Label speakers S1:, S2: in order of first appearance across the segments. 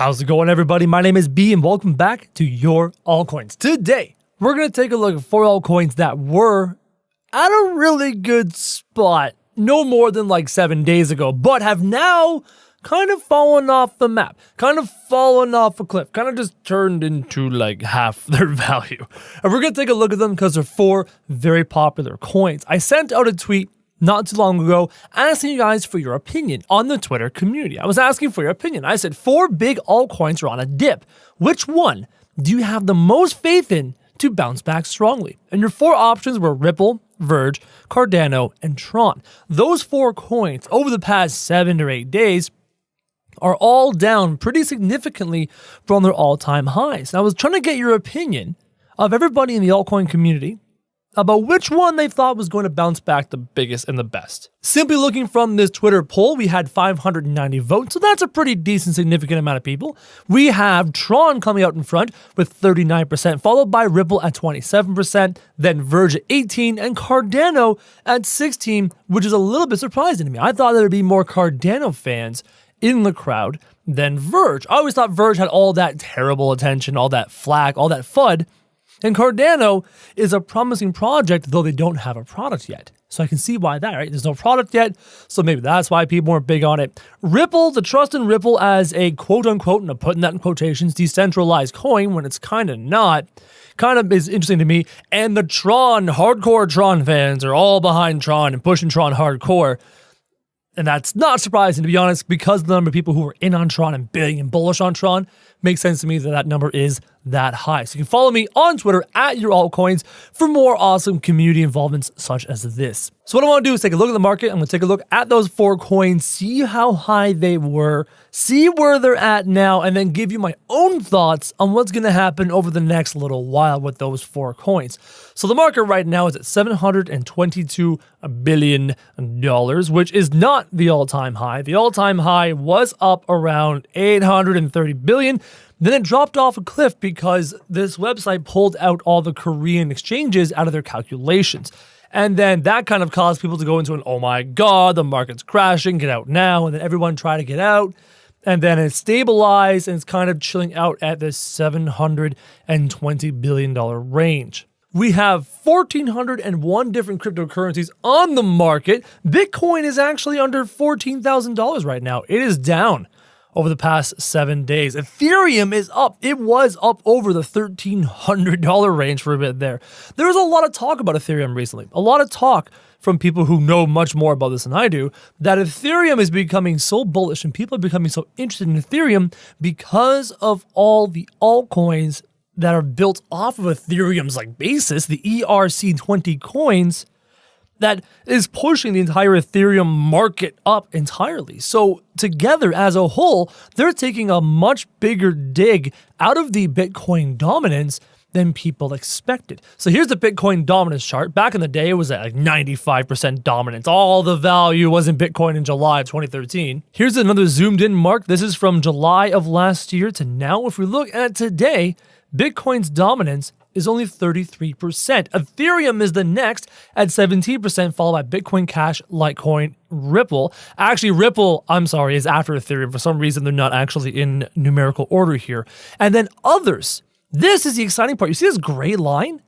S1: How's it going, everybody? My name is B, and welcome back to your altcoins. Today, we're going to take a look at 4 altcoins that were at a really good spot no more than like 7 days ago, but have now kind of fallen off the map, kind of fallen off a cliff, kind of just turned into like half their value. And we're going to take a look at them because they're 4 very popular coins. I sent out a tweet not too long ago asking you guys for your opinion on the Twitter community. I was asking for your opinion. I said 4 big altcoins are on a dip. Which one do you have the most faith in to bounce back strongly? And your 4 options were Ripple, Verge, Cardano, and Tron. Those 4 coins over the past 7 or 8 days are all down pretty significantly from their all-time highs. And I was trying to get your opinion of everybody in the altcoin community about which one they thought was going to bounce back the biggest and the best. Simply looking from this Twitter poll, we had 590 votes, so that's a pretty decent, significant amount of people. We have Tron coming out in front with 39%, followed by Ripple at 27%, then Verge at 18%, and Cardano at 16%, which is a little bit surprising to me. I thought there would be more Cardano fans in the crowd than Verge. I always thought Verge had all that terrible attention, all that flack, all that FUD. And Cardano is a promising project, though they don't have a product yet. So I can see why that, right? There's no product yet, so maybe that's why people weren't big on it. Ripple, the trust in Ripple as a quote-unquote, and I'm putting that in quotations, decentralized coin when it's kind of not, kind of is interesting to me. And the Tron, hardcore Tron fans are all behind Tron and pushing Tron hardcore. And that's not surprising, to be honest, because the number of people who are in on Tron and big and bullish on Tron makes sense to me that that number is that high. So you can follow me on Twitter at your altcoins for more awesome community involvements such as this. So what I want to do is take a look at the market. I'm going to take a look at those 4 coins, see how high they were, see where they're at now, and then give you my own thoughts on what's going to happen over the next little while with those 4 coins. So the market right now is at $722 billion, which is not the all-time high. The all-time high was up around $830 billion. Then it dropped off a cliff because this website pulled out all the Korean exchanges out of their calculations. And then that kind of caused people to go into an, oh my God, the market's crashing, get out now. And then everyone tried to get out. And then it stabilized and it's kind of chilling out at this $720 billion range. We have 1,401 different cryptocurrencies on the market. Bitcoin is actually under $14,000 right now. It is down over the past 7 days. Ethereum is up. It was up over the $1,300 range for a bit there. There was a lot of talk about Ethereum recently. A lot of talk from people who know much more about this than I do, that Ethereum is becoming so bullish and people are becoming so interested in Ethereum because of all the altcoins that are built off of Ethereum's like basis, the ERC20 coins, that is pushing the entire Ethereum market up entirely. So together as a whole, they're taking a much bigger dig out of the Bitcoin dominance than people expected. So here's the Bitcoin dominance chart. Back in the day, it was at like 95% dominance. All the value was in Bitcoin in July of 2013. Here's another zoomed in mark. This is from July of last year to now. If we look at today, Bitcoin's dominance is only 33%. Ethereum is the next at 17%, followed by Bitcoin Cash, Litecoin, Ripple. Actually, Ripple, I'm sorry, is after Ethereum. For some reason, they're not actually in numerical order here. And then others. This is the exciting part. You see this gray line?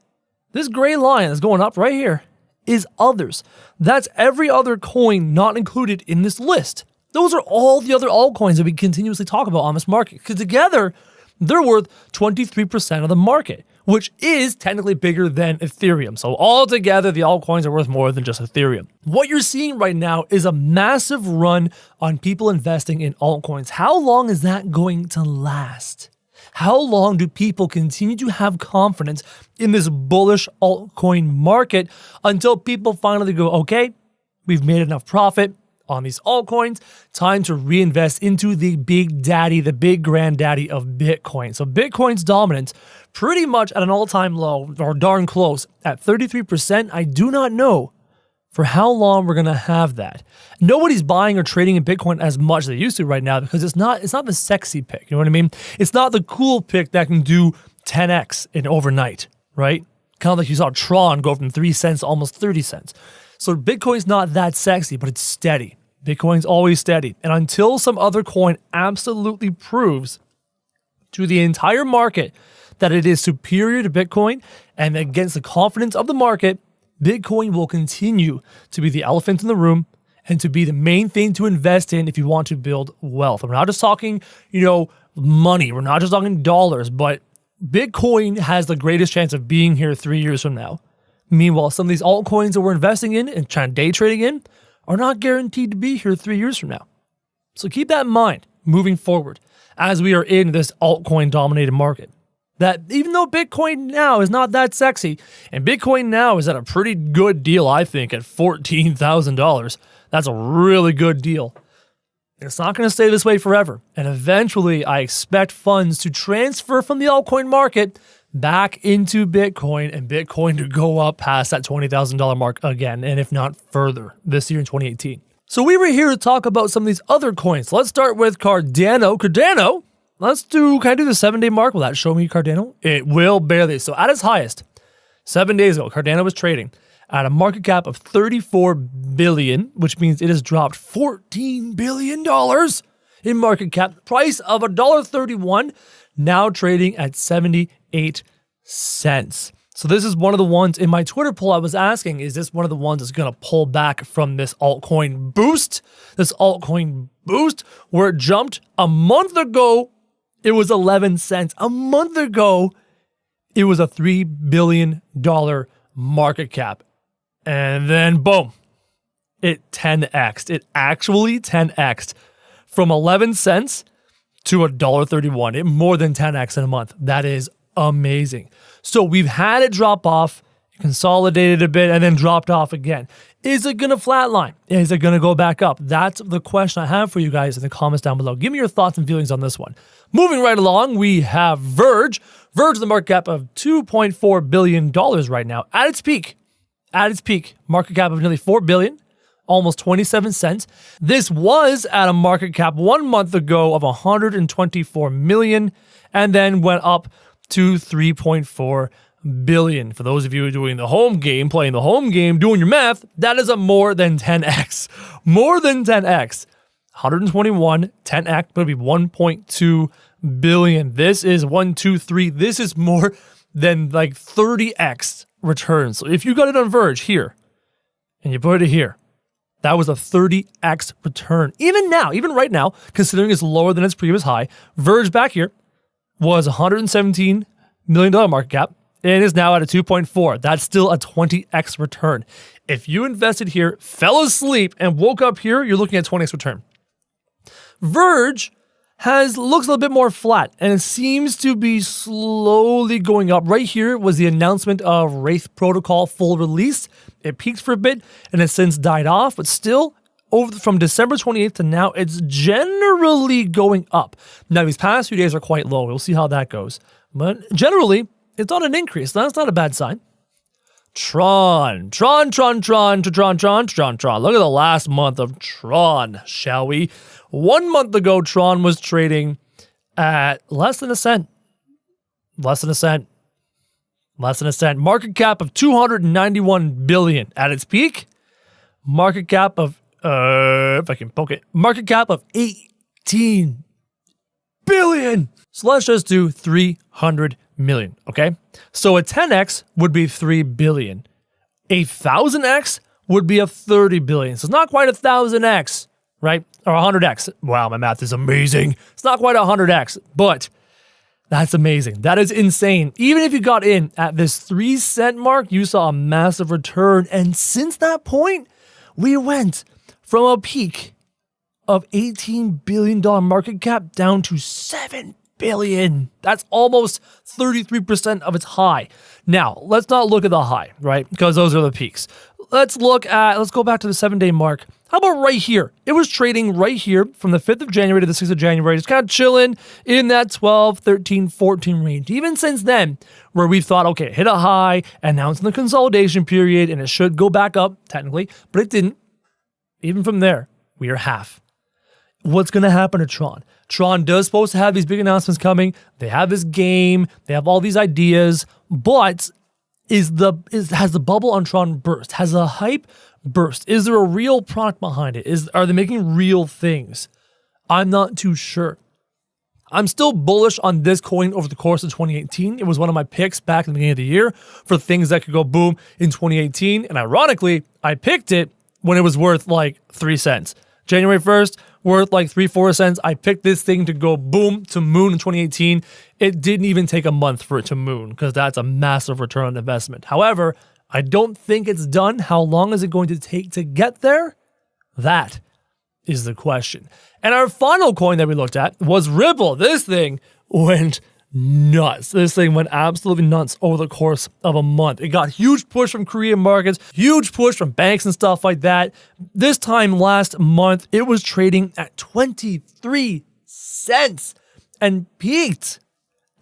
S1: This gray line that's going up right here is others. That's every other coin not included in this list. Those are all the other altcoins that we continuously talk about on this market. Because together, they're worth 23% of the market, which is technically bigger than Ethereum. So altogether, the altcoins are worth more than just Ethereum. What you're seeing right now is a massive run on people investing in altcoins. How long is that going to last? How long do people continue to have confidence in this bullish altcoin market until people finally go, okay, we've made enough profit on these altcoins, time to reinvest into the big daddy, the big granddaddy of Bitcoin. So Bitcoin's dominance pretty much at an all-time low, or darn close, at 33%. I do not know for how long we're going to have that. Nobody's buying or trading in Bitcoin as much as they used to right now because it's not the sexy pick, you know what I mean? It's not the cool pick that can do 10x in overnight, right? Kind of like you saw Tron go from 3 cents to almost 30 cents. So Bitcoin's not that sexy, but it's steady. Bitcoin's always steady. And until some other coin absolutely proves to the entire market that it is superior to Bitcoin, and against the confidence of the market, Bitcoin will continue to be the elephant in the room and to be the main thing to invest in if you want to build wealth. We're not just talking, money. We're not just talking dollars, but Bitcoin has the greatest chance of being here 3 years from now. Meanwhile, some of these altcoins that we're investing in and trying day trading in are not guaranteed to be here 3 years from now. So keep that in mind moving forward as we are in this altcoin dominated market. That even though Bitcoin now is not that sexy, and Bitcoin now is at a pretty good deal, I think, at $14,000. That's a really good deal. It's not going to stay this way forever. And eventually, I expect funds to transfer from the altcoin market back into Bitcoin, and Bitcoin to go up past that $20,000 mark again, and if not further, this year in 2018. So we were here to talk about some of these other coins. Let's start with Cardano. Cardano, can I do the 7-day mark? Will that show me Cardano? It will barely. So at its highest, 7 days ago, Cardano was trading at a market cap of $34 billion, which means it has dropped $14 billion in market cap. Price of $1.31, now trading at 78 cents. So this is one of the ones in my Twitter poll I was asking, is this one of the ones that's going to pull back from this altcoin boost? This altcoin boost where it jumped a month ago, it was 11 cents. A month ago, it was a $3 billion market cap. And then boom, it 10x'd. It actually 10x'd from 11 cents to $1.31. It more than 10x in a month. That is amazing. So we've had it drop off, consolidated a bit, and then dropped off again. Is it going to flatline? Is it going to go back up? That's the question I have for you guys in the comments down below. Give me your thoughts and feelings on this one. Moving right along, we have Verge. Verge, the market cap of $2.4 billion right now. At its peak, market cap of nearly $4 billion, almost 27 cents. This was at a market cap 1 month ago of $124 million, and then went up to $3.4 billion. For those of you doing the home game, playing the home game, doing your math, that is a more than 10x. More than 10x. 121, 10x, would be 1.2 billion. This is 1, 2, 3. This is more than like 30x returns. So if you got it on Verge here, and you put it here, that was a 30x return. Even now, even right now, considering it's lower than its previous high, Verge back here was $117 million market cap, and is now at a 2.4. That's still a 20x return. If you invested here, fell asleep, and woke up here, you're looking at 20x return. Verge looks a little bit more flat, and it seems to be slowly going up. Right here was the announcement of Wraith Protocol full release. It peaked for a bit, and has since died off, but still, from December 28th to now, it's generally going up. Now, these past few days are quite low. We'll see how that goes. But generally, it's on an increase. That's not a bad sign. Tron. Look at the last month of Tron, shall we? 1 month ago, Tron was trading at less than a cent. Market cap of $291 billion. At its peak, market cap of, if I can poke it, market cap of $18 billion. So let's just do 300 million, okay? So a 10x would be 3 billion. A 1000x would be a 30 billion. So it's not quite a 1000x, right? Or 100x. Wow, my math is amazing. It's not quite a 100x, but that's amazing. That is insane. Even if you got in at this 3 cent mark, you saw a massive return. And since that point, we went from a peak of $18 billion market cap down to $7 billion. That's almost 33% of its high. Now, let's not look at the high, right? Because those are the peaks. Let's go back to the 7-day mark. How about right here? It was trading right here from the 5th of January to the 6th of January. It's kind of chilling in that 12, 13, 14 range. Even since then, where we thought, okay, hit a high, and now it's in the consolidation period, and it should go back up, technically, but it didn't. Even from there, we are half. What's going to happen to Tron? Tron does supposed to have these big announcements coming. They have this game. They have all these ideas. But has the bubble on Tron burst? Has the hype burst? Is there a real product behind it? Are they making real things? I'm not too sure. I'm still bullish on this coin over the course of 2018. It was one of my picks back in the beginning of the year for things that could go boom in 2018. And ironically, I picked it when it was worth like 3 cents. January 1st, worth like 3-4 cents. I picked this thing to go boom to moon in 2018. It didn't even take a month for it to moon because that's a massive return on investment. However, I don't think it's done. How long is it going to take to get there? That is the question. And our final coin that we looked at was Ripple. This thing went nuts. This thing went absolutely nuts over the course of a month. It got huge push from Korean markets, huge push from banks and stuff like that. This time last month, it was trading at 23 cents and peaked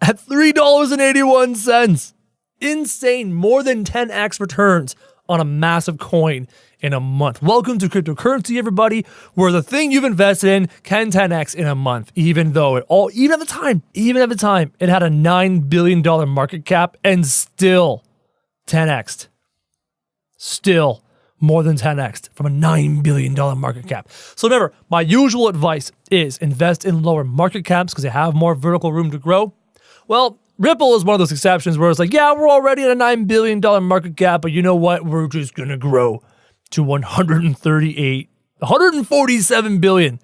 S1: at $3.81. Insane, more than 10x returns on a massive coin in a month. Welcome to cryptocurrency, everybody, where the thing you've invested in can 10x in a month, even though even at the time, it had a $9 billion market cap and still 10x'd. Still more than 10x'd from a $9 billion market cap. So remember, my usual advice is invest in lower market caps because they have more vertical room to grow. Well, Ripple is one of those exceptions where it's like, yeah, we're already at a $9 billion market cap, but you know what? We're just going to grow to 147 billion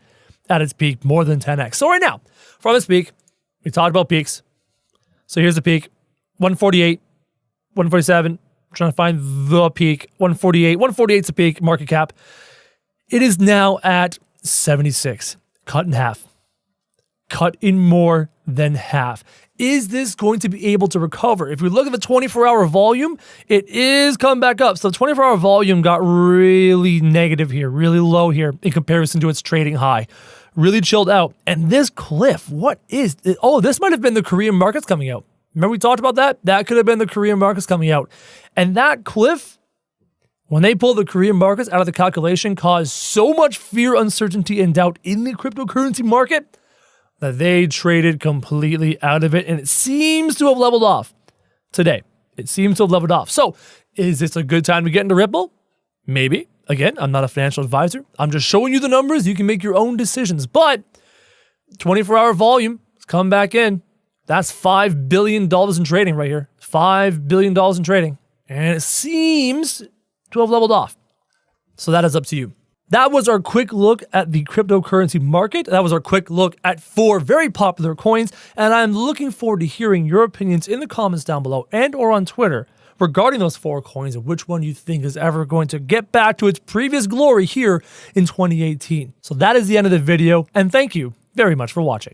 S1: at its peak, more than 10x. So right now, from its peak, we talked about peaks. So here's the peak, 148, 147. I'm trying to find the peak, 148. 148 is the peak market cap. It is now at 76, cut in half. Cut in more than half. Is this going to be able to recover? If we look at the 24-hour volume, it is coming back up. So the 24-hour volume got really negative here, really low here in comparison to its trading high. Really chilled out. And this cliff, what is it? Oh, this might have been the Korean markets coming out. Remember we talked about that? That could have been the Korean markets coming out. And that cliff, when they pulled the Korean markets out of the calculation, caused so much fear, uncertainty, and doubt in the cryptocurrency market that they traded completely out of it, and it seems to have leveled off today. It seems to have leveled off. So, is this a good time to get into Ripple? Maybe. Again, I'm not a financial advisor. I'm just showing you the numbers. You can make your own decisions. But 24-hour volume is coming back in. That's $5 billion in trading right here. $5 billion in trading. And it seems to have leveled off. So that is up to you. That was our quick look at the cryptocurrency market. That was our quick look at 4 very popular coins. And I'm looking forward to hearing your opinions in the comments down below and or on Twitter regarding those 4 coins and which one you think is ever going to get back to its previous glory here in 2018. So that is the end of the video. And thank you very much for watching.